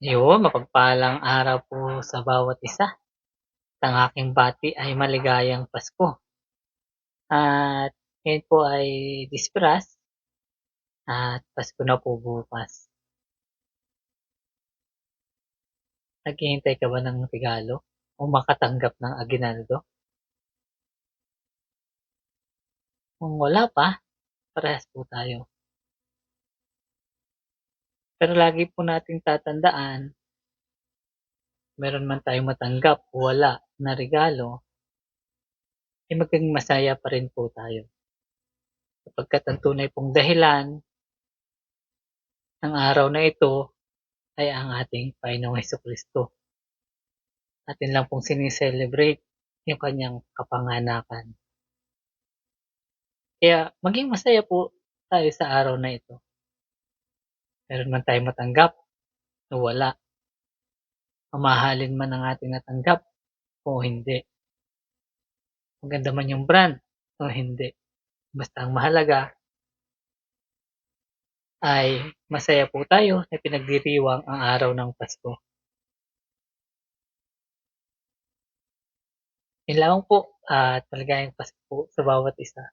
Yun, mapagpalang araw po sa bawat isa. Ang aking bati ay maligayang Pasko. At ngayon po ay Disperas at Pasko na po bukas. Naghihintay ka ba ng regalo o makatanggap ng aginaldo? Kung wala pa, parehas po tayo. Pero lagi po nating tatandaan, meron man tayong matanggap o wala na regalo, ay maging masaya pa rin po tayo. Sapagkat ang tunay pong dahilan ng araw na ito ay ang ating Panginoong Hesukristo. Atin lang pong sine-celebrate yung kanyang kapanganakan. Kaya maging masaya po tayo sa araw na ito. Meron man tayong matanggap o wala, mamahalin man ang ating natanggap o hindi, maganda man yung brand o hindi. Basta ang mahalaga ay masaya po tayo na pinagdiriwang ang araw ng Pasko. Yun lamang po at maligayang Pasko po sa bawat isa.